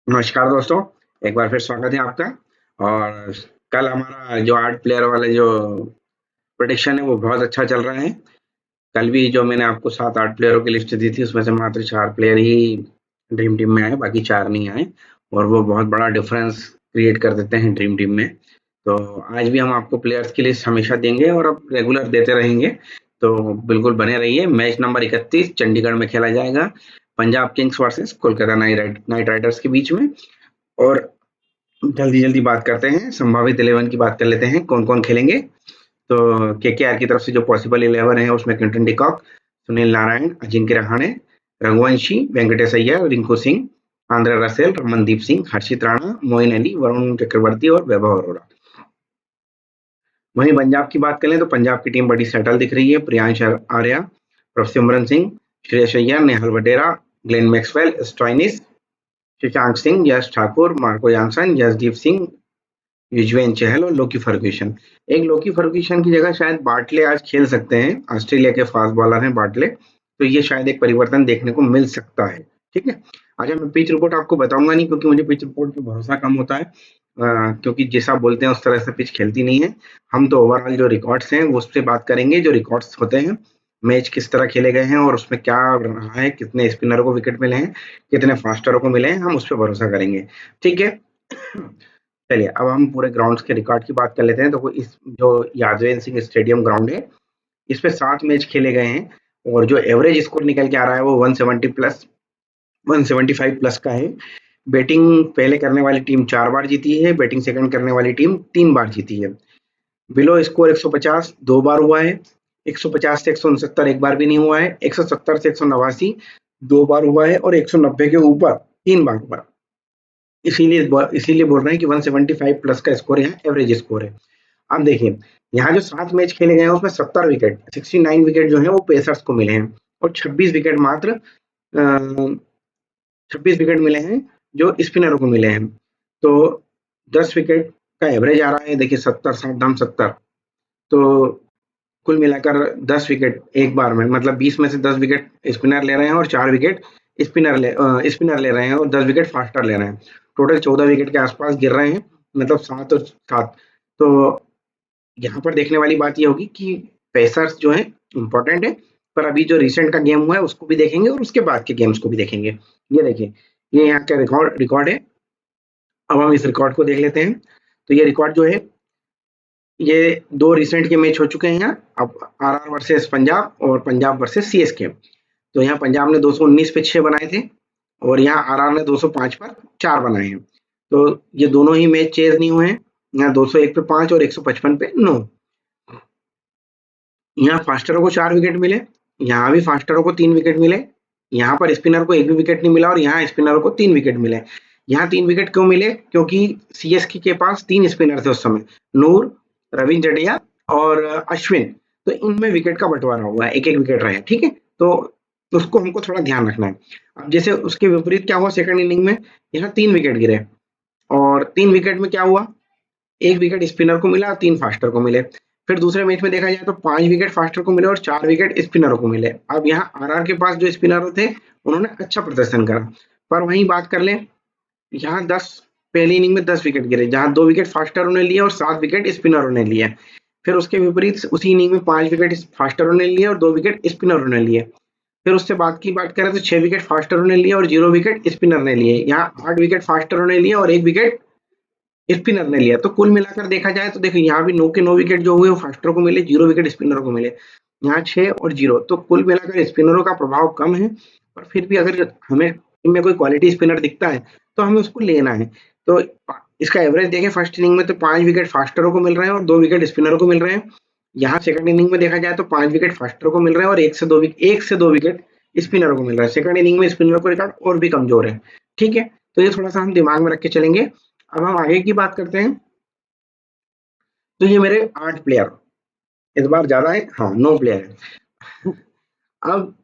नमस्कार दोस्तों, एक बार फिर स्वागत है आपका। और कल हमारा जो 8 प्लेयर वाले जो प्रेडिक्शन है वो बहुत अच्छा चल रहा है। कल भी जो मैंने आपको 7-8 प्लेयरों की लिस्ट दी थी उसमें से मात्र 4 प्लेयर ही ड्रीम टीम में आए, बाकी 4 नहीं आए और वो बहुत बड़ा डिफरेंस क्रिएट कर देते हैं ड्रीम टीम में। तो आज भी हम आपको प्लेयर्स की लिस्ट हमेशा देंगे और अब रेगुलर देते रहेंगे। तो बिल्कुल बने रहिए। मैच नंबर 31 चंडीगढ़ में खेला जाएगा, Punjab Kings versus Kolkata night Riders के बीच में। और जल्दी-जल्दी बात करते हैं, संभावित 11 की बात कर लेते हैं, कौन-कौन खेलेंगे। तो केकेआर की तरफ से जो पॉसिबल 11 है उसमें Quinton de Kock, Sunil Narayan, Ajinkya Rahane, Raghuvanshi, Venkatesh Iyer, Rinku Singh, Andre Russell, Ramandeep Singh, Harshit Rana, Moeen Ali, Varun Chakravarthy और वैभव अरोड़ा। वहीं पंजाब की बात करें तो पंजाब की टीम बड़ी सेटल दिख रही है। Priyansh Arya, Prabhsimran Singh, Shreyas Iyer, Nehal Wadhera, Glenn Maxwell, Stoinis, Shashank Singh, Yash Thakur, Marco Jansen, Jasdeep Singh, Yuzvendra Chahal और लोकी फर्ग्यूसन। एक लोकी फर्ग्यूसन की जगह शायद बाटले आज खेल सकते हैं। ऑस्ट्रेलिया के फास्ट बॉलर हैं बाटले, तो ये शायद एक परिवर्तन देखने को मिल सकता है। ठीक है। अच्छा, मैं पिच रिपोर्ट आपको बताऊंगा नहीं क्योंकि मुझे पिच रिपोर्ट पे भरोसा कम होता है। क्योंकि जैसा बोलते हैं उस तरह से पिच खेलती नहीं है। हम तो ओवरऑल जो रिकॉर्ड्स हैं वो उस पर बात करेंगे, जो रिकॉर्ड्स होते हैं, मैच किस तरह खेले गए हैं और उसमें क्या रहा है, कितने स्पिनर को विकेट मिले हैं, कितने फास्टरों को मिले हैं, हम उस पर भरोसा करेंगे। ठीक है। चलिए अब हम पूरे ग्राउंड्स के रिकॉर्ड की बात कर लेते हैं। तो इस जो यादवेंद्र सिंह स्टेडियम ग्राउंड है, इस पे 7 मैच खेले गए हैं और जो एवरेज स्कोर निकल के आ रहा है वो 170 प्लस 175 प्लस का है। बैटिंग पहले करने वाली टीम 4 बार जीती है, बैटिंग सेकंड करने वाली टीम 3 बार जीती है। बिलो स्कोर 150 2 बार हुआ है, 150 से 169 एक बार भी नहीं हुआ है, 170 से 189 2 बार हुआ है और 190 के ऊपर 3 बार हुआ है। इसीलिए बोल रहे हैं कि 175 प्लस का स्कोर यहाँ एवरेज स्कोर है। अब देखिए, यहाँ जो 7 मैच खेले गए हैं उसमें 70 विकेट 69 विकेट जो है वो पेसर्स को मिले हैं और 26 विकेट मात्र 26 विकेट मिले हैं जो स्पिनरों को मिले हैं। तो 10 विकेट का एवरेज आ रहा है। देखिए 70 7 दाम 70, तो कुल मिलाकर 10 विकेट एक बार में, मतलब 20 में से 10 विकेट स्पिनर ले रहे हैं और 4 विकेट स्पिनर ले रहे हैं और 10 विकेट फास्टर ले रहे हैं। टोटल 14 विकेट के आसपास गिर रहे हैं, मतलब 7 और 7। तो यहाँ पर देखने वाली बात ये होगी कि पेसर्स जो है इंपॉर्टेंट है, पर अभी जो रिसेंट का गेम हुआ है उसको भी देखेंगे और उसके बाद के गेम्स को भी देखेंगे। ये देखिए, ये यहाँ का रिकॉर्ड है। अब हम इस रिकॉर्ड को देख लेते हैं। तो ये रिकॉर्ड जो है, ये 2 रिसेंट के मैच हो चुके हैं यहाँ। अब आरआर वर्सेस पंजाब और पंजाब वर्सेस सीएसके। तो यहाँ पंजाब ने 219 पे 6 बनाए थे और यहाँ आरआर ने 205 पर 4 बनाए हैं। तो ये दोनों ही मैच चेज नहीं हुए हैं। यहाँ 201 पे 5 और 155 पे 9। यहाँ फास्टरों को 4 विकेट मिले, यहाँ भी फास्टरों को 3 विकेट मिले, यहाँ पर स्पिनर को एक भी विकेट नहीं मिला और यहाँ स्पिनरों को 3 विकेट मिले। यहाँ 3 विकेट क्यों मिले? क्योंकि सीएसके के पास 3 स्पिनर थे उस समय, नूर, रविंद्र जडेजा और अश्विन। तो इनमें विकेट का बंटवारा हुआ है, एक-एक विकेट रहे। ठीक है, तो उसको हमको थोड़ा ध्यान रखना है। अब जैसे उसके विपरीत क्या हुआ सेकंड इनिंग में, यहाँ 3 विकेट गिरे और 3 विकेट में क्या हुआ, 1 विकेट स्पिनर को मिला और 3 फास्टर को मिले। फिर दूसरे मैच में देखा जाए तो 5 विकेट फास्टर को मिले और 4 विकेट स्पिनरों को मिले। अब यहाँ आरआर के पास जो स्पिनर थे उन्होंने अच्छा प्रदर्शन करा, पर वहीं बात कर लें, यहाँ 10 पहली इनिंग में 10 विकेट गिरे, जहाँ 2 विकेट फास्टरों ने लिए और 7 विकेट स्पिनरों ने लिए। फिर उसके विपरीत उसी इनिंग में 5 विकेट फास्टरों ने लिए और 2 विकेट स्पिनरों ने लिए। फिर उससे बाद की बात करें तो 6 विकेट फास्टरों ने लिए और 0 विकेट स्पिनर ने लिए। यहाँ 8 विकेट फास्टरों ने लिए और 1 विकेट स्पिनर ने लिया। तो कुल मिलाकर देखा जाए तो देखो यहाँ भी 9 के 9 विकेट जो हुए वो फास्टर को मिले, 0 विकेट स्पिनरों को मिले। यहाँ 6 और 0, तो कुल मिलाकर स्पिनरों का प्रभाव कम है। पर फिर भी अगर हमें टीम में कोई क्वालिटी स्पिनर दिखता है तो हमें उसको लेना है। तो इसका एवरेज देखें फर्स्ट इनिंग में तो 5 विकेट फास्टरों को मिल रहे हैं और 2 विकेट स्पिनरों को मिल रहे हैं। यहाँ सेकंड इनिंग में देखा जाए तो 5 विकेट फास्टरों को मिल रहे हैं और 1 से 2 विकेट स्पिनरों को मिल रहा है। सेकंड इनिंग में स्पिनरों का रिकॉर्ड और भी कमजोर है। ठीक है, तो ये थोड़ा सा हम दिमाग में रख के चलेंगे। अब हम आगे की बात करते हैं। तो ये मेरे 8 प्लेयर, इस बार ज्यादा है, हाँ 9 प्लेयर है। अब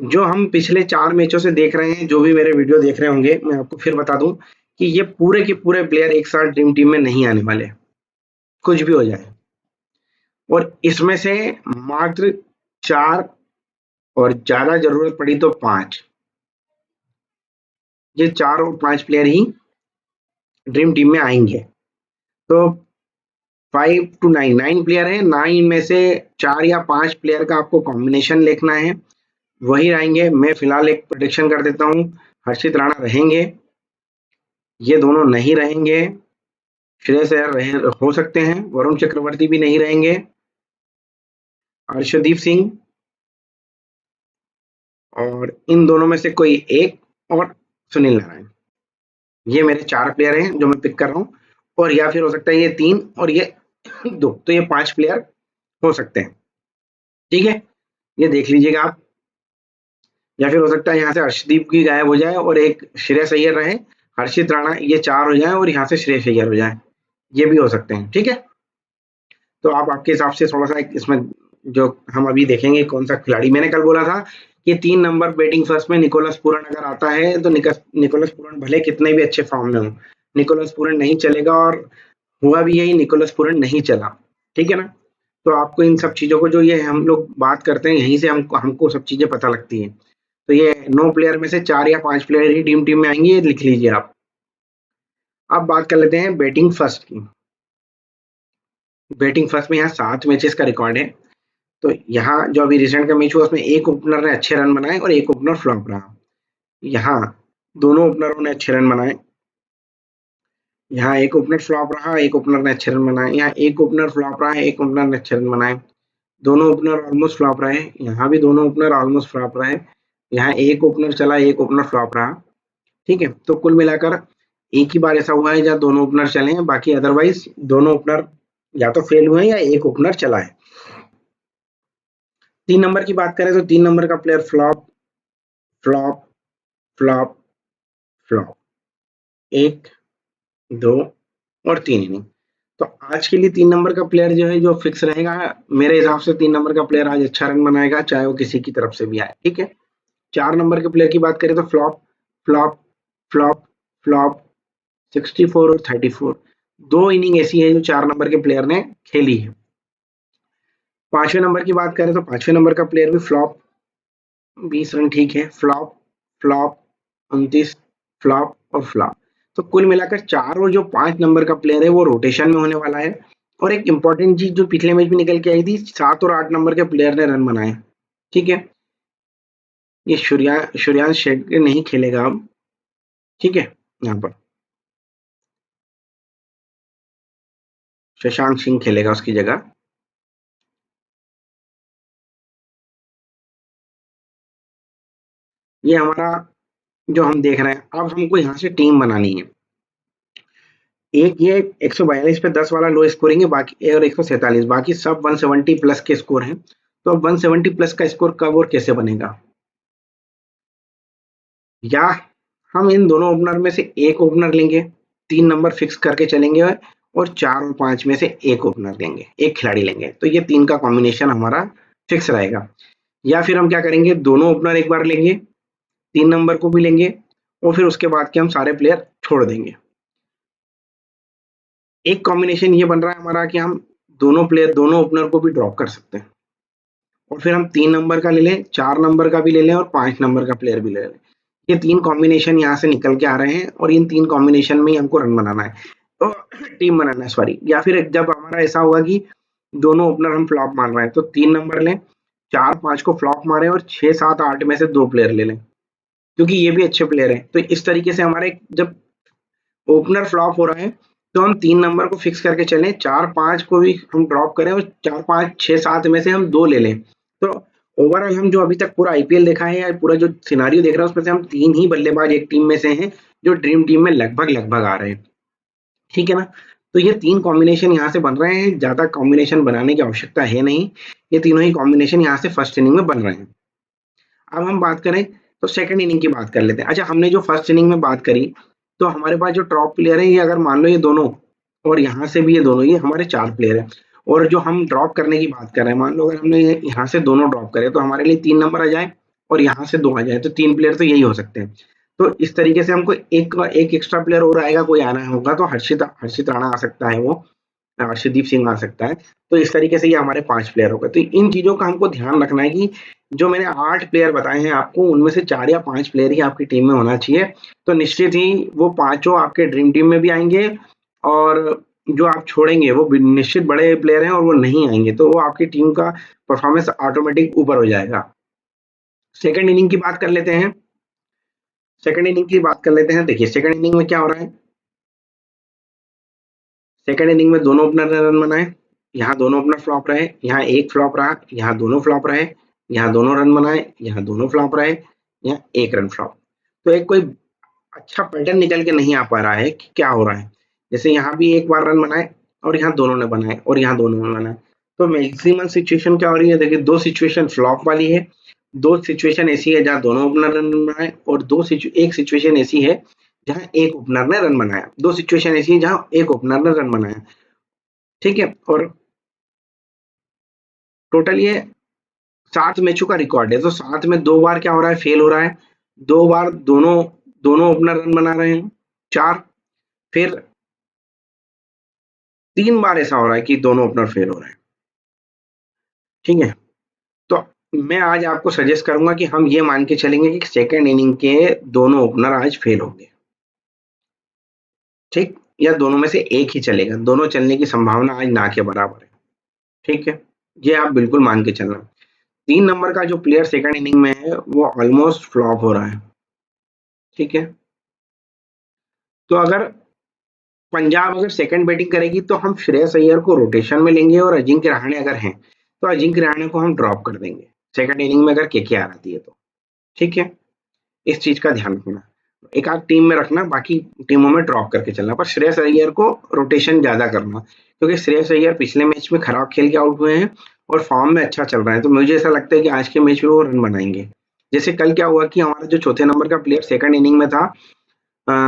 जो हम पिछले 4 मैचों से देख रहे हैं, जो भी मेरे वीडियो देख रहे होंगे, मैं आपको फिर बता दूं कि ये पूरे के पूरे प्लेयर एक साथ ड्रीम टीम में नहीं आने वाले, कुछ भी हो जाए। और इसमें से मात्र 4 और ज्यादा जरूरत पड़ी तो 5 ये 4 और 5 प्लेयर ही ड्रीम टीम में आएंगे। तो 5 to 9 प्लेयर हैं, 9 में से 4 या 5 प्लेयर का आपको कॉम्बिनेशन लिखना है, वही रहेंगे। मैं फिलहाल एक प्रेडिक्शन कर देता हूँ, हर्षित राणा रहेंगे, ये दोनों नहीं रहेंगे, श्रेयस अय्यर हो सकते हैं, वरुण चक्रवर्ती भी नहीं रहेंगे, अर्शदीप सिंह और इन दोनों में से कोई एक, और सुनील नारायण। ये मेरे 4 प्लेयर हैं जो मैं पिक कर रहा हूँ, और या फिर हो सकता है ये 3 और ये 2, तो ये 5 प्लेयर हो सकते हैं। ठीक है, ये देख लीजिएगा आप। या फिर हो सकता है यहाँ से अर्शदीप की गायब हो जाए और एक श्रेयस अय्यर रहे, हर्षित राणा, ये 4 हो जाए और यहाँ से श्रेयस अय्यर हो जाए, ये भी हो सकते हैं। ठीक है, तो आप आपके हिसाब से थोड़ा सा इसमें जो हम अभी देखेंगे कौन सा खिलाड़ी। मैंने कल बोला था कि 3 नंबर बैटिंग फर्स्ट में निकोलस पूरन अगर आता है तो निकोलस पूरन भले कितने भी अच्छे फॉर्म में हो, निकोलस पूरन नहीं चलेगा, और हुआ भी यही, निकोलस पूरन नहीं चला। ठीक है ना, तो आपको इन सब चीजों को जो ये हम लोग बात करते हैं यहीं से हमको सब चीजें पता लगती हैं। तो ये 9 प्लेयर में से 4 या 5 प्लेयर ही टीम में आएंगे, ये लिख लीजिए आप। अब बात कर लेते हैं बैटिंग फर्स्ट की। बैटिंग फर्स्ट में यहाँ 7 मैचेस का रिकॉर्ड है। तो यहाँ जो अभी रिसेंट का मैच हुआ उसमें एक ओपनर ने अच्छे रन बनाए और एक ओपनर फ्लॉप रहा। यहाँ दोनों ओपनरों ने अच्छे रन बनाए, यहाँ एक ओपनर फ्लॉप रहा, एक ओपनर ने अच्छे रन बनाए, यहाँ एक ओपनर फ्लॉप रहा है, एक ओपनर ने अच्छे रन बनाए, दोनों ओपनर ऑलमोस्ट फ्लॉप रहे, यहाँ भी दोनों ओपनर ऑलमोस्ट फ्लॉप रहे, यहाँ एक ओपनर चला, एक ओपनर फ्लॉप रहा। ठीक है, तो कुल मिलाकर एक ही बार ऐसा हुआ है जहाँ दोनों ओपनर चले हैं, बाकी अदरवाइज दोनों ओपनर या तो फेल हुए हैं या एक ओपनर चला है। 3 नंबर की बात करें तो 3 नंबर का player flop flop flop flop, 1 2 और 3 इनिंग। तो आज के लिए 3 नंबर का प्लेयर जो है जो फिक्स रहेगा, मेरे हिसाब से 3 नंबर का प्लेयर आज अच्छा रन बनाएगा, चाहे वो किसी की तरफ से भी आए। ठीक है, 4 नंबर के प्लेयर की बात करें तो फ्लॉप फ्लॉप फ्लॉप फ्लॉप, 64 और 34, 2 इनिंग ऐसी है जो 4 नंबर के प्लेयर ने खेली है। 5वें नंबर की बात करें तो 5वें नंबर का प्लेयर भी फ्लॉप, 20 रन ठीक है, फ्लॉप फ्लॉप 29, फ्लॉप और फ्लॉप। तो कुल मिलाकर 4 और जो 5 नंबर का प्लेयर है वो रोटेशन में होने वाला है। और एक इंपॉर्टेंट चीज जो पिछले मैच में निकल के आई थी, 7 और 8 नंबर के प्लेयर ने रन बनाए। ठीक है, ये सूर्यांश शेट्टी नहीं खेलेगा अब। ठीक है, यहाँ पर शशांक सिंह खेलेगा उसकी जगह। ये हमारा जो हम देख रहे हैं, अब हमको यहाँ से टीम बनानी है। एक ये 142 पे 10 वाला लो स्कोरिंग है, बाकी और 147, बाकी सब 170 प्लस के स्कोर हैं। तो अब 170 प्लस का स्कोर कब और कैसे बनेगा? या हम इन दोनों ओपनर में से एक ओपनर लेंगे, 3 नंबर फिक्स करके चलेंगे, और 4 और 5 में से एक ओपनर लेंगे, एक खिलाड़ी लेंगे, तो ये 3 का कॉम्बिनेशन हमारा फिक्स रहेगा। या फिर हम क्या करेंगे, दोनों ओपनर एक बार लेंगे, 3 नंबर को भी लेंगे, और फिर उसके बाद के हम सारे प्लेयर छोड़ देंगे। एक कॉम्बिनेशन ये बन रहा है हमारा कि हम दोनों ओपनर को भी ड्रॉप कर सकते हैं, और फिर हम 3 नंबर का ले लें, 4 नंबर का भी ले लें और 5 नंबर का प्लेयर भी ले लें। ये 3 कॉम्बिनेशन यहाँ से निकल के आ रहे हैं, और इन 3 कॉम्बिनेशन में ही हमको रन बनाना है, तो टीम बनाना है, सॉरी। या फिर जब हमारा ऐसा होगा कि दोनों ओपनर हम फ्लॉप मार रहे हैं, तो 3 नंबर लें, 4-5 को फ्लॉप मारे और 6-7-8 में से 2 प्लेयर ले लें, क्योंकि ये भी अच्छे प्लेयर हैं। तो इस तरीके से हमारे जब ओपनर फ्लॉप हो रहा है तो हम 3 नंबर को फिक्स करके चलें, 4-5 को भी हम ड्रॉप करें और 4-5-6-7 में से हम 2 ले लें। तो ओवरऑल हम जो अभी तक पूरा आईपीएल देखा है या पूरा जो सिनारियो देख रहा है उसमें से हम 3 ही बल्लेबाज एक टीम में से हैं जो ड्रीम टीम में लगभग आ रहे हैं। ठीक है ना, तो ये 3 कॉम्बिनेशन यहाँ से बन रहे हैं, ज्यादा कॉम्बिनेशन बनाने की आवश्यकता है नहीं, ये तीनों ही कॉम्बिनेशन यहाँ से फर्स्ट इनिंग में बन रहे हैं। अब हम बात करें तो सेकंड इनिंग की बात कर लेते हैं। अच्छा, हमने जो फर्स्ट इनिंग में बात करी, तो हमारे पास जो टॉप प्लेयर है, ये अगर मान लो ये दोनों और यहाँ से भी ये दोनों, ये हमारे 4 प्लेयर हैं। और जो हम ड्रॉप करने की बात कर रहे हैं, मान लो अगर हमने यहाँ से दोनों ड्रॉप करे तो हमारे लिए 3 नंबर आ जाए और यहाँ से 2 आ जाए, तो 3 प्लेयर तो यही हो सकते हैं। तो इस तरीके से हमको एक एक्स्ट्रा प्लेयर और आएगा, कोई आना होगा, तो हर्षित राणा आ सकता है, वो अर्शदीप सिंह आ सकता है। तो इस तरीके से ये हमारे 5 प्लेयर हो गए। तो इन चीजों का हमको ध्यान रखना है कि जो मैंने 8 प्लेयर बताए हैं आपको, उनमें से 4 या 5 प्लेयर ही आपकी टीम में होना चाहिए। तो निश्चित ही वो पांचों आपके ड्रीम टीम में भी आएंगे, और जो आप छोड़ेंगे वो निश्चित बड़े प्लेयर हैं और वो नहीं आएंगे, तो वो आपकी टीम का परफॉर्मेंस ऑटोमेटिक ऊपर हो जाएगा। सेकंड इनिंग की बात कर लेते हैं। देखिए सेकंड इनिंग में क्या हो रहा है। सेकंड इनिंग में दोनों ओपनर ने रन बनाए, यहाँ दोनों ओपनर फ्लॉप रहे, यहाँ एक फ्लॉप रहा, यहाँ दोनों फ्लॉप रहे, यहाँ दोनों रन बनाए, यहाँ दोनों फ्लॉप रहे, यहाँ एक रन फ्लॉप। तो एक कोई अच्छा पैटर्न निकल के नहीं आ पा रहा है कि क्या हो रहा है। जैसे यहाँ भी एक बार रन बनाए और यहाँ दोनों ने बनाए और यहाँ दोनों ने बनाए। तो मैक्सिमम सिचुएशन क्या हो रही है, देखिए दो सिचुएशन फ्लॉप वाली है, दो सिचुएशन ऐसी है जहाँ दोनों ओपनर रन बनाए, और एक सिचुएशन ऐसी है जहाँ एक ओपनर ने रन बनाया। दो सिचुएशन ऐसी है जहाँ एक ओपनर ने रन बनाया, ठीक है। और टोटल ये 7 मैचों का रिकॉर्ड है। तो 7 में 2 बार क्या हो रहा है, फेल हो रहा है, 2 बार दोनों दोनों ओपनर रन बना रहे हैं, 4, फिर 3 बार ऐसा हो रहा है कि दोनों ओपनर फेल हो रहे हैं, ठीक है। तो मैं आज आपको सजेस्ट करूंगा कि हम ये मान के चलेंगे कि सेकेंड इनिंग के दोनों ओपनर आज फेल होंगे, ठीक, या दोनों में से एक ही चलेगा, दोनों चलने की संभावना आज ना के बराबर है, ठीक है। ये आप बिल्कुल मान के चलना। 3 नंबर का जो प्लेयर सेकंड इनिंग में है वो ऑलमोस्ट फ्लॉप हो रहा है, ठीक है। तो अगर पंजाब अगर सेकंड बैटिंग करेगी तो हम श्रेयस अय्यर को रोटेशन में लेंगे, और अजिंक्य रहाणे अगर हैं तो अजिंक्य रहाणे को हम ड्रॉप कर देंगे सेकंड इनिंग में अगर केकेआर आती है तो, ठीक है। इस चीज का ध्यान रखना, एक आध टीम में रखना, बाकी टीमों में ड्रॉप करके चलना, पर श्रेयस अय्यर को रोटेशन ज्यादा करना, क्योंकि श्रेयस अय्यर पिछले मैच में खराब खेल के आउट हुए हैं और फॉर्म में अच्छा चल रहा है। तो मुझे ऐसा लगता है कि आज के मैच में वो रन बनाएंगे। जैसे कल क्या हुआ कि हमारा जो चौथे नंबर का प्लेयर सेकंड इनिंग में था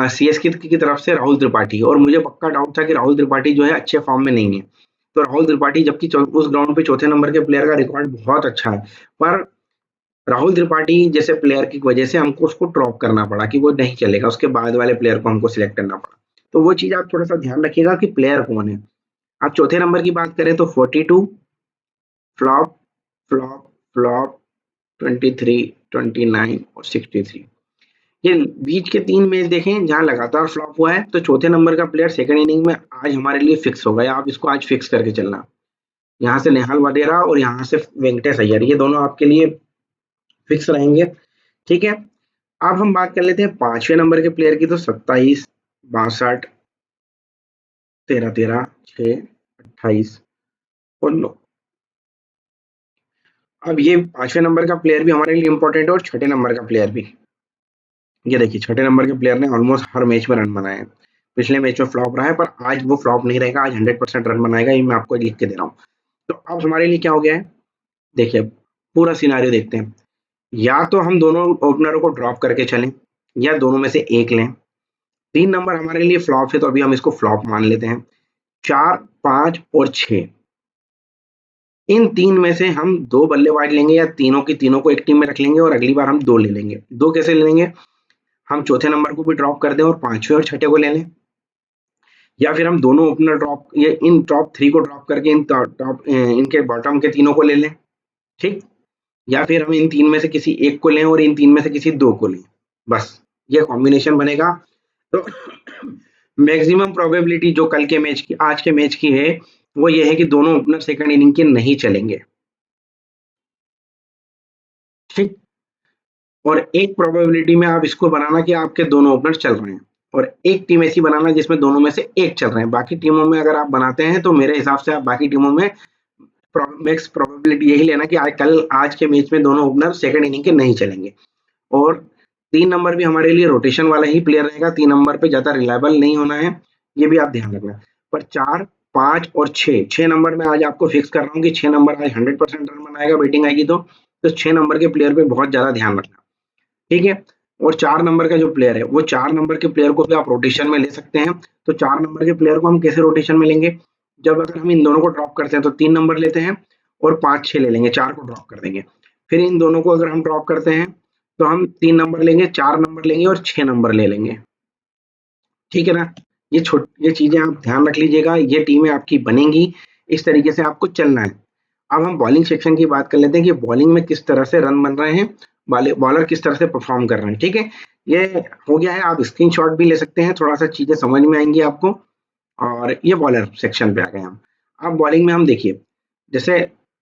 सीएसके की तरफ से राहुल त्रिपाठी, और मुझे पक्का डाउट था कि राहुल त्रिपाठी जो है अच्छे फॉर्म में नहीं है। तो राहुल त्रिपाठी, जबकि उस ग्राउंड पे चौथे नंबर के प्लेयर का रिकॉर्ड बहुत अच्छा है, पर राहुल त्रिपाठी जैसे प्लेयर की वजह से हमको उसको ड्रॉप करना पड़ा कि वो नहीं चलेगा, उसके बाद वाले प्लेयर को हमको सिलेक्ट करना पड़ा। तो वो चीज आप थोड़ा सा ध्यान रखिएगा कि प्लेयर कौन है। आप चौथे नंबर की बात करें तो 42 फ्लॉप फ्लॉप फ्लॉप, 23 29 और 63, ये बीच के 3 मैच देखें जहां लगातार फ्लॉप हुआ है। तो चौथे नंबर का प्लेयर सेकंड इनिंग में आज हमारे लिए फिक्स होगा, या आप इसको आज फिक्स करके चलना। यहाँ से नेहाल वडेरा और यहाँ से वेंकटेश अय्यर, ये दोनों आपके लिए फिक्स रहेंगे, ठीक है। अब हम बात कर लेते हैं 5वें नंबर के प्लेयर की। तो 27 62 13 13 6 28 और 9। अब ये 5वें नंबर का प्लेयर भी हमारे लिए इंपॉर्टेंट है और छठे नंबर का प्लेयर भी। ये देखिए छठे नंबर के प्लेयर ने ऑलमोस्ट हर मैच में रन बनाए हैं। पिछले मैच में फ्लॉप रहा है, पर आज वो फ्लॉप नहीं रहेगा, आज 100% रन बनाएगा, ये मैं आपको लिख के दे रहा हूँ। तो अब हमारे लिए क्या हो गया है, देखिए पूरा सिनारियो देखते हैं। या तो हम दोनों ओपनरों को ड्रॉप करके चलें, या दोनों में से एक लें। 3 नंबर हमारे लिए फ्लॉप है, तो अभी हम इसको फ्लॉप मान लेते हैं। 4 5 और 6, इन 3 में से हम 2 बल्लेबाज लेंगे, या तीनों की तीनों को एक टीम में रख लेंगे, और अगली बार हम 2 ले लेंगे। 2 कैसे ले लेंगे, हम चौथे नंबर को भी ड्रॉप कर दें और 5वें और छठे को ले लें, या फिर हम दोनों ओपनर ड्रॉप, ये इन टॉप 3 को ड्रॉप करके इन टॉप इनके बॉटम के तीनों को ले लें, ठीक। या फिर हम इन 3 में से किसी एक को लें और इन 3 में से किसी 2 को लें, बस ये कॉम्बिनेशन बनेगा। तो मैक्सिमम प्रोबेबिलिटी जो कल के मैच की, आज के मैच की है, वो ये है कि दोनों ओपनर सेकंड इनिंग के नहीं चलेंगे, ठीक। और एक प्रोबेबिलिटी में आप इसको बनाना कि आपके दोनों ओपनर चल रहे हैं, और एक टीम ऐसी बनाना जिसमें दोनों में से एक चल रहे हैं। बाकी टीमों में अगर आप बनाते हैं तो मेरे हिसाब से आप बाकी टीमों में मैक्स प्रोबेबिलिटी यही लेना कि आज के मैच में दोनों ओपनर सेकंड इनिंग के नहीं चलेंगे। और 3 नंबर भी हमारे लिए रोटेशन वाला ही प्लेयर रहेगा, 3 नंबर पे ज्यादा रिलायबल नहीं होना है, ये भी आप ध्यान रखना। पर 4 5 और 6 नंबर में आज आपको फिक्स कर रहा हूँ कि 6 नंबर आज 100% रन बनाएगा, बैटिंग आएगी तो 6 नंबर के प्लेयर पे बहुत ज्यादा ध्यान रखना, ठीक है। और 4 नंबर का जो प्लेयर है, वो 4 नंबर के प्लेयर को भी आप रोटेशन में ले सकते हैं। तो 4 नंबर के प्लेयर को हम कैसे रोटेशन में लेंगे, जब अगर हम इन दोनों को ड्रॉप करते हैं तो 3 नंबर लेते हैं और 5 6 ले लेंगे, 4 को ड्रॉप कर देंगे। फिर इन दोनों को अगर हम ड्रॉप करते हैं तो हम 3 नंबर लेंगे, 4 नंबर लेंगे और 6 नंबर ले लेंगे, ठीक है ना। ये चीजें आप ध्यान रख लीजिएगा, ये टीमें आपकी बनेंगी, इस तरीके से आपको चलना है। अब हम बॉलिंग सेक्शन की बात कर लेते हैं कि बॉलिंग में किस तरह से रन बन रहे हैं, बॉलर किस तरह से परफॉर्म कर रहे हैं। ठीक है, ये हो गया है। आप स्क्रीनशॉट भी ले सकते हैं, थोड़ा सा चीजें समझ में आएंगी आपको। और ये बॉलर सेक्शन पे आ गए हम। अब बॉलिंग में हम देखिए, जैसे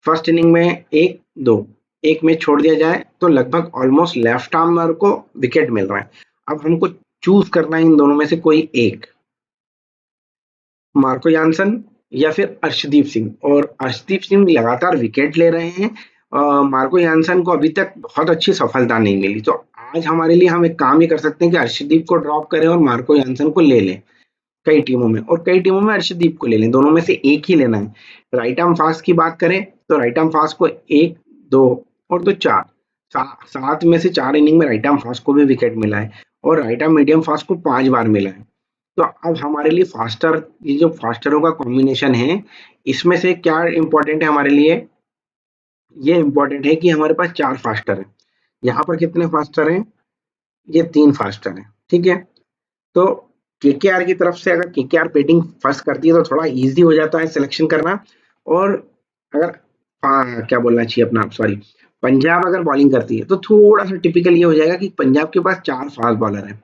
फर्स्ट इनिंग में एक मैच छोड़ दिया जाए तो लगभग ऑलमोस्ट लेफ्ट आर्मर को विकेट मिल रहा है। अब हमको चूज करना है इन दोनों में से कोई एक, मार्को यानसन या फिर अर्शदीप सिंह। और अर्शदीप सिंह लगातार विकेट ले रहे हैं, मार्को यानसन को अभी तक बहुत अच्छी सफलता नहीं मिली। तो आज हमारे लिए हम एक काम ये कर सकते हैं कि अर्शदीप को ड्रॉप करें और मार्को यानसन को ले लें कई टीमों में, और कई टीमों में अर्शदीप को ले लें। दोनों में से एक ही लेना है। राइट आर्म फास्ट की बात करें तो राइट आर्म फास्ट को एक, दो और दो, चार, 7 में से 4 इनिंग में राइट आर्म फास्ट को भी विकेट मिला है, और राइट आर्म मीडियम फास्ट को 5 बार मिला है। तो अब हमारे लिए फास्टर, ये जो फास्टरों का कॉम्बिनेशन है, इसमें से क्या इंपॉर्टेंट है हमारे लिए? ये इंपॉर्टेंट है कि हमारे पास 4 फास्टर हैं। यहाँ पर कितने फास्टर हैं? ये 3 फास्टर हैं। ठीक है, तो केकेआर की तरफ से अगर केकेआर बैटिंग फर्स्ट करती है तो थोड़ा इजी हो जाता है सिलेक्शन करना। और अगर क्या बोलना चाहिए अपना, सॉरी, पंजाब अगर बॉलिंग करती है तो थोड़ा सा टिपिकल ये हो जाएगा कि पंजाब के पास 4 फास्ट बॉलर हैं।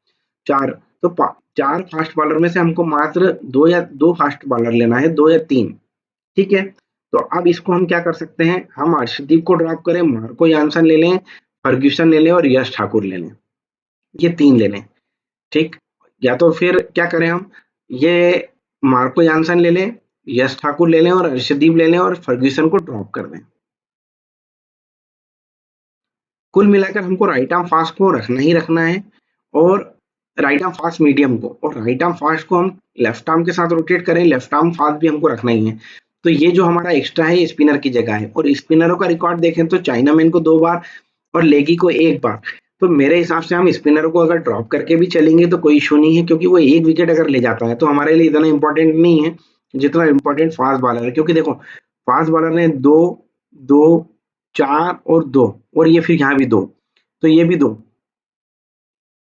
4, तो 4 फास्ट बॉलर में से हमको मात्र 2 फास्ट बॉलर लेना है, 2 या 3। ठीक है, तो अब इसको हम क्या कर सकते हैं, हम अर्शदीप को ड्रॉप करें, मार्को यानसन ले लें, फर्ग्यूसन ले लें और यश ठाकुर ले लें। ये 3 ले लें। ठीक, या तो फिर क्या करें हम, ये मार्को यानसन ले लें, यश ठाकुर ले लें और अर्शदीप ले लें और फर्ग्यूसन को ड्रॉप कर दें। कुल मिलाकर हमको राइट आर्म फास्ट को रखना ही रखना है, और राइट आर्म फास्ट मीडियम को, और राइट आर्म फास्ट को हम लेफ्ट आर्म के साथ रोटेट करें, लेफ्ट आर्म फास्ट भी हमको रखना ही है। तो ये जो हमारा एक्स्ट्रा है, स्पिनर की जगह है। और स्पिनरों का रिकॉर्ड देखें तो चाइनामैन को 2 बार और लेगी को 1 बार। तो मेरे हिसाब से हम स्पिनरों को अगर ड्रॉप करके भी चलेंगे तो कोई इशू नहीं है, क्योंकि वो 1 विकेट अगर ले जाता है तो हमारे लिए इतना इंपॉर्टेंट नहीं है जितना इंपॉर्टेंट फास्ट बॉलर है। क्योंकि देखो, फास्ट बॉलर ने 2, 2, 4 और 2, और ये फिर यहाँ भी 2, तो ये भी 2।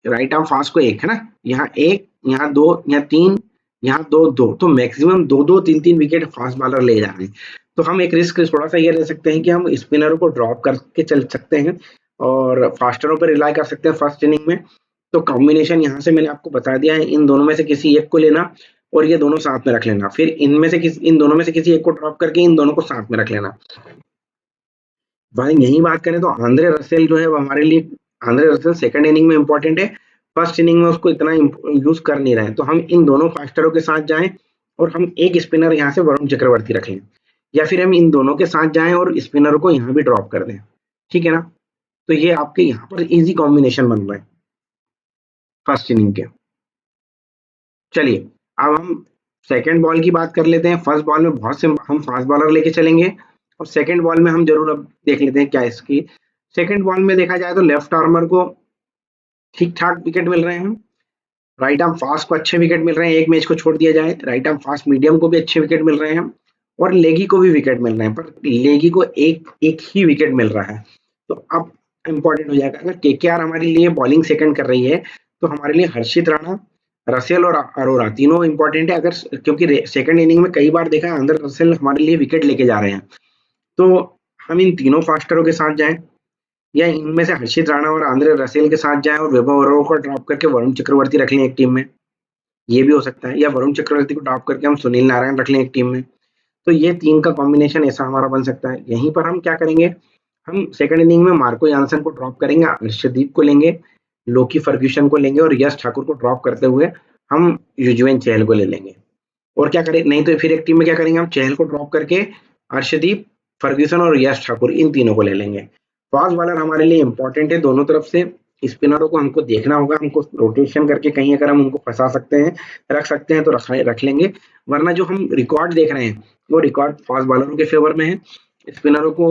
राइट आर्म फास्ट को 1 है ना, यहाँ 1, यहाँ 2, यहाँ 3, यहाँ 2, 2, तो मैक्सिमम 2-2, 3-3 विकेट फास्ट बॉलर ले जा रहे हैं। तो हम एक रिस्क थोड़ा सा ये ले सकते हैं कि हम स्पिनरों को ड्रॉप करके चल सकते हैं और फास्टरों पर रिलाई कर सकते हैं फर्स्ट इनिंग में। तो कॉम्बिनेशन यहाँ से मैंने आपको बता दिया है, इन दोनों में से किसी एक को लेना और ये दोनों साथ में रख लेना। फिर इन दोनों में से किसी एक को ड्रॉप करके इन दोनों को साथ में रख लेना। भाई यही बात करें तो आंद्रे रसेल जो है वो हमारे लिए, आंद्रे रसेल सेकंड इनिंग में इंपॉर्टेंट है, फर्स्ट इनिंग में उसको इतना यूज कर नहीं रहे हैं। तो हम इन दोनों फास्टरों के साथ जाएं और हम एक स्पिनर यहाँ से वरुण चक्रवर्ती रख लें, या फिर हम इन दोनों के साथ जाएं और स्पिनर को यहाँ भी ड्रॉप कर दें। ठीक है ना, तो ये आपके यहाँ पर इजी कॉम्बिनेशन बन रहा है फर्स्ट इनिंग के। चलिए, अब हम सेकंड बॉल की बात कर लेते हैं। फर्स्ट बॉल में बहुत से हम फास्ट बॉलर लेके चलेंगे, और सेकंड बॉल में हम जरूर अब देख लेते हैं क्या इसकी। सेकंड बॉल में देखा जाए तो लेफ्ट आर्मर को ठीक ठाक विकेट मिल रहे हैं, राइट आर्म फास्ट को अच्छे विकेट मिल रहे हैं, एक मैच को छोड़ दिया जाए राइट आर्म फास्ट मीडियम को भी अच्छे विकेट मिल रहे हैं, और लेगी को भी विकेट मिल रहे हैं, पर लेगी को एक एक ही विकेट मिल रहा है। तो अब इंपॉर्टेंट हो जाएगा, अगर केकेआर हमारे लिए बॉलिंग सेकंड कर रही है तो हमारे लिए हर्षित राणा, रसेल और अरोरा तीनों इंपॉर्टेंट है। अगर क्योंकि सेकंड इनिंग में कई बार देखा है आंद्रे रसेल हमारे लिए विकेट लेके जा रहे हैं, तो हम इन तीनों फास्टरों के साथ जाएं, या इनमें से हर्षित राणा और आंद्रे रसेल के साथ जाएं और वैभव अरोरा को ड्रॉप करके वरुण चक्रवर्ती रख लें एक टीम में, ये भी हो सकता है। या वरुण चक्रवर्ती को ड्रॉप करके हम सुनील नारायण रख लें एक टीम में। तो ये 3 का कॉम्बिनेशन ऐसा हमारा बन सकता है। यहीं पर हम क्या करेंगे, हम सेकंड इनिंग में मार्को यानसन को ड्रॉप करेंगे, अर्शदीप को लेंगे, लोकी फर्ग्यूसन को लेंगे, और यश ठाकुर को ड्रॉप करते हुए हम युजवेंद्र चहल को ले लेंगे। और क्या करें, नहीं तो फिर एक टीम में क्या करेंगे, हम चहल को ड्रॉप करके अर्शदीप, फर्ग्यूसन और यश ठाकुर इन तीनों को ले लेंगे। फास्ट बॉलर हमारे लिए इंपॉर्टेंट है दोनों तरफ से। स्पिनरों को हमको देखना होगा, हमको रोटेशन करके कहीं अगर हम उनको फंसा सकते हैं, रख सकते हैं तो रख लेंगे, वरना जो हम रिकॉर्ड देख रहे हैं वो रिकॉर्ड फास्ट बॉलरों के फेवर में है। स्पिनरों को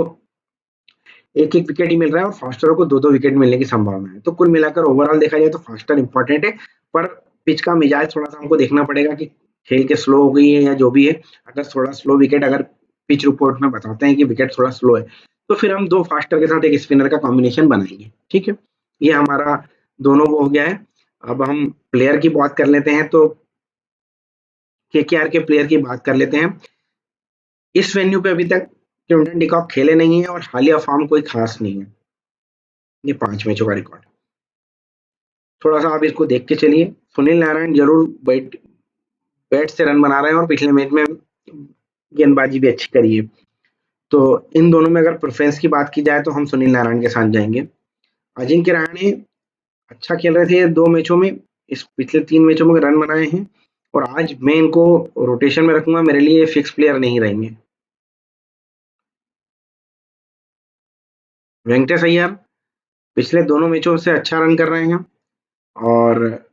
एक एक विकेट ही मिल रहा है और फास्टरों को 2-2 विकेट मिलने की संभावना है। तो कुल मिलाकर ओवरऑल देखा जाए तो फास्टर इंपॉर्टेंट है, पर पिच का मिजाज थोड़ा सा हमको देखना पड़ेगा कि खेल के स्लो हो गई है या जो भी है। अगर थोड़ा स्लो विकेट, अगर पिच रिपोर्ट में बताते हैं कि विकेट थोड़ा स्लो है, तो फिर हम 2 फास्टर के साथ एक स्पिनर का कॉम्बिनेशन बनाएंगे। ठीक है, ये हमारा दोनों वो हो गया है। अब हम प्लेयर की बात कर लेते हैं, तो केकेआर के प्लेयर की बात कर लेते हैं। इस वेन्यू पे अभी तक क्विंटन डिकॉक खेले नहीं है और हालिया फॉर्म कोई खास नहीं है। ये 5 मैचों का रिकॉर्ड। थोड़ा सा आप इसको देख के चलिए। सुनील नारायण जरूर बैट से रन बना रहे हैं और पिछले मैच में गेंदबाजी भी अच्छी करी है। तो इन दोनों में अगर प्रेफरेंस की बात की जाए तो हम सुनील नारायण के साथ जाएंगे। अजिंक्य रहाणे अच्छा खेल रहे थे 2 मैचों में, इस पिछले 3 मैचों में रन बनाए हैं और आज मैं इनको रोटेशन में रखूंगा, मेरे लिए फिक्स प्लेयर नहीं रहेंगे। वेंकटेश अय्यर पिछले दोनों मैचों से अच्छा रन कर रहे हैं और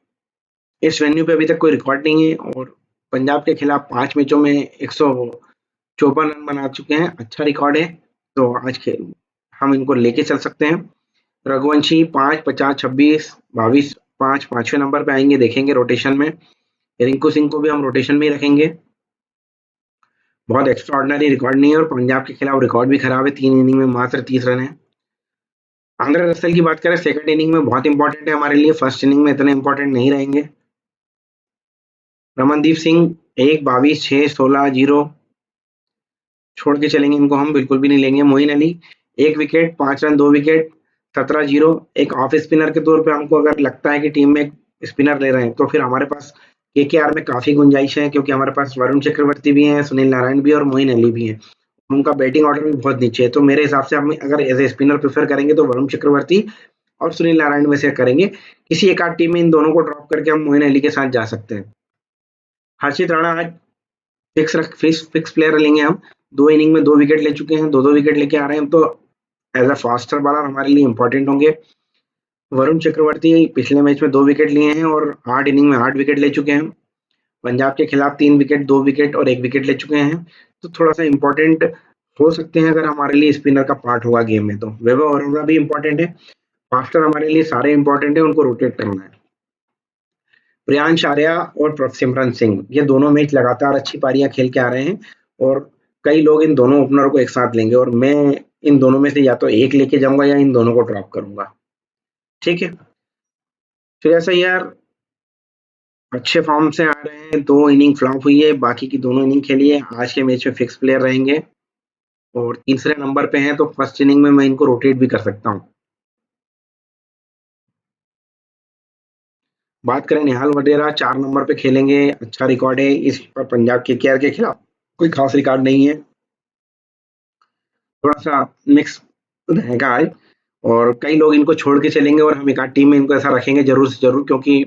इस वेन्यू पे अभी तक कोई रिकॉर्ड नहीं है और पंजाब के खिलाफ 5 मैचों में 154 रन बना चुके हैं, अच्छा रिकॉर्ड है। तो आज हम इनको लेके चल सकते हैं। रघुवंशी 5, 50, 26, 22, 5 5वें नंबर पे आएंगे, देखेंगे रोटेशन में। रिंकू सिंह को भी हम रोटेशन में ही रखेंगे। बहुत एक्स्ट्रा ऑर्डिनरी रिकॉर्ड नहीं है और पंजाब के खिलाफ रिकॉर्ड भी खराब है, 3 इनिंग में मात्र 30 रन है। आंद्रे रसेल की बात करें, सेकंड इनिंग में बहुत इंपॉर्टेंट है हमारे लिए, फर्स्ट इनिंग में इतने इंपॉर्टेंट नहीं रहेंगे। रमनदीप सिंह 1, 22, 6, 16, 0 छोड़ के चलेंगे, इनको हम बिल्कुल भी नहीं लेंगे। Moeen Ali 1 wicket, 5 run, 2 wicket, 17-0। एक ऑफ स्पिनर के तौर पे हमको अगर लगता है कि टीम में स्पिनर ले रहे हैं तो फिर हमारे पास केकेआर में काफी गुंजाइश है, क्योंकि हमारे पास वरुण चक्रवर्ती भी हैं, सुनील नारायण भी और मोइन अली भी हैं। उनका बैटिंग ऑर्डर भी बहुत नीचे है, तो मेरे हिसाब से हम अगर एज ए स्पिनर प्रेफर करेंगे तो वरुण चक्रवर्ती और सुनील नारायण में से करेंगे। किसी एक आध टीम में इन दोनों को ड्रॉप करके हम मोइन अली के साथ जा सकते हैं। हर्षित राणा आज फिक्स प्लेयर लेंगे हम। 2 इनिंग में 2 विकेट ले चुके हैं, 2-2 विकेट लेके आ रहे हैं, तो एज अ फास्टर बॉलर हमारे लिए इंपॉर्टेंट होंगे। वरुण चक्रवर्ती पिछले मैच में 2 विकेट लिए हैं और 8 इनिंग में 8 विकेट ले चुके हैं। पंजाब के खिलाफ 3 विकेट, 2 विकेट और 1 विकेट ले चुके हैं, तो थोड़ा सा इंपॉर्टेंट हो सकते हैं अगर हमारे लिए स्पिनर का पार्ट होगा गेम में। तो वैभव अरोड़ा भी इंपॉर्टेंट है, फास्टर हमारे लिए सारे इंपॉर्टेंट है, उनको रोटेट करना है। प्रियांश आर्या और सिमरन सिंह, ये दोनों मैच लगातार अच्छी पारियां खेल के आ रहे हैं और कई लोग इन दोनों ओपनरों को एक साथ लेंगे और मैं इन दोनों में से या तो एक लेके जाऊंगा या इन दोनों को ड्रॉप करूंगा। ठीक है, फिर ऐसा यार अच्छे फॉर्म से आ रहे हैं, 2 इनिंग फ्लॉप हुई है, बाकी की दोनों इनिंग खेली है, आज के मैच में फिक्स प्लेयर रहेंगे और तीसरे नंबर पे हैं, तो फर्स्ट इनिंग में मैं इनको रोटेट भी कर सकता हूँ। बात करें निहाल वडेरा, 4 नंबर पे खेलेंगे, अच्छा रिकॉर्ड है इस पर, पंजाब केकेआर के खिलाफ कोई खास रिकॉर्ड नहीं है, थोड़ा सा मिक्स रहेगा आज और कई लोग इनको छोड़ के चलेंगे और हम एक आध टीम में इनको ऐसा रखेंगे जरूर से जरूर, क्योंकि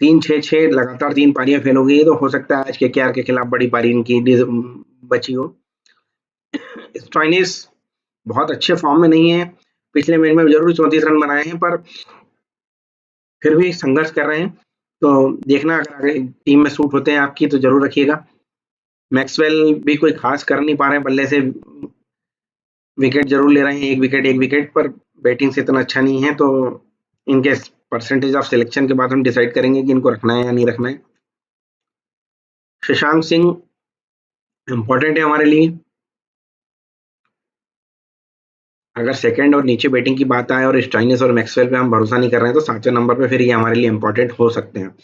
3-6-6 लगातार 3 पारियां फेल हो गई है, तो हो सकता है आज केकेआर के खिलाफ बड़ी पारी इनकी बची हो। स्टॉइनिस बहुत अच्छे फॉर्म में नहीं है, पिछले मैच में जरूर 34 रन बनाए हैं पर फिर भी संघर्ष कर रहे हैं, तो देखना अगर टीम में सूट होते हैं आपकी तो जरूर रखिएगा। मैक्सवेल भी कोई खास कर नहीं पा रहे हैं, बल्ले से विकेट जरूर ले रहे हैं, एक विकेट पर बैटिंग से इतना अच्छा नहीं है, तो इनके परसेंटेज ऑफ सिलेक्शन के बाद हम डिसाइड करेंगे कि इनको रखना है या नहीं रखना है। शशांक सिंह इंपॉर्टेंट है हमारे लिए, अगर सेकंड और नीचे बैटिंग की बात आए और स्टॉइनिस और मैक्सवेल पे हम भरोसा नहीं कर रहे हैं तो 7वें नंबर पे फिर ये हमारे लिए इंपॉर्टेंट हो सकते हैं।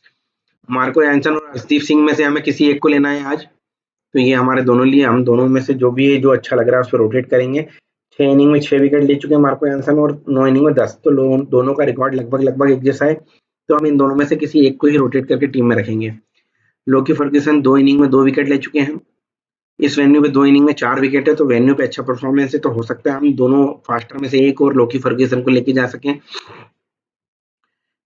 मार्को एंसन और अर्शदीप सिंह में से हमें किसी एक को लेना है आज, तो ये हमारे दोनों लिए, हम दोनों में से जो भी है जो अच्छा लग रहा है उस पर रोटेट करेंगे। 6 इनिंग में 6 विकेट ले चुके हैं मार्को एंसन और 9 इनिंग में 10, तो दोनों का रिकॉर्ड लगभग एक जैसा है, तो हम इन दोनों में से किसी एक को ही रोटेट करके टीम में रखेंगे। लोकी फर्ग्यूसन 2 इनिंग में 2 विकेट ले चुके हैं, इस वेन्यू पे 2 इनिंग में 4 विकेट है, तो वेन्यू पे अच्छा परफॉर्मेंस है, तो हो सकता है हम दोनों फास्टर में से एक और लोकी फर्ग्यूसन को लेके जा सकें।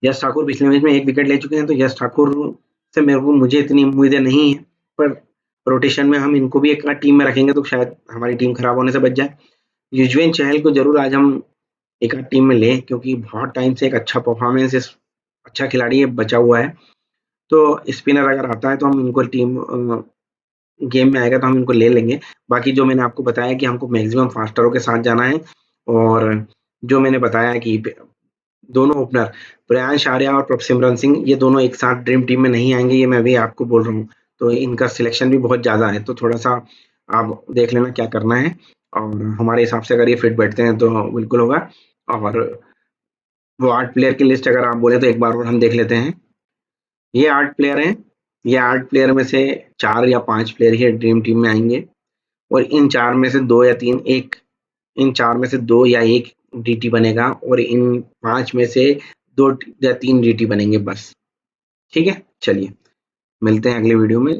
यश ठाकुर पिछले मैच में 1 विकेट ले चुके हैं, तो यश ठाकुर से मुझे इतनी उम्मीदें नहीं है, पर रोटेशन में हम इनको भी एक टीम में रखेंगे तो शायद हमारी टीम खराब होने से बच जाए। युजवेंद्र चहल को जरूर आज हम एक आध टीम में लें, क्योंकि बहुत टाइम से एक अच्छा परफॉर्मेंस, अच्छा खिलाड़ी है, बचा हुआ है, तो स्पिनर अगर आता है तो हम इनको टीम गेम में आएगा तो हम इनको ले लेंगे। बाकी जो मैंने आपको बताया कि हमको मैक्सिमम फास्टरों के साथ जाना है और जो मैंने बताया कि दोनों ओपनर प्रियांश आर्या और सिमरन सिंह, ये दोनों एक साथ ड्रीम टीम में नहीं आएंगे, ये मैं भी आपको बोल रहा हूँ, तो इनका सिलेक्शन भी बहुत ज़्यादा है, तो थोड़ा सा आप देख लेना क्या करना है और हमारे हिसाब से अगर ये फिट बैठते हैं तो बिल्कुल होगा। और वो 8 प्लेयर की लिस्ट अगर आप बोले तो एक बार और हम देख लेते हैं। ये 8 प्लेयर हैं, ये 8 प्लेयर में से 4 या 5 प्लेयर ही ड्रीम टीम में आएंगे और इन 4 में से 2 या 3 एक इन 4 में से 2 या 1 डीटी बनेगा और इन 5 में से 2 या 3 डीटी बनेंगे बस। ठीक है, चलिए मिलते हैं अगले वीडियो में।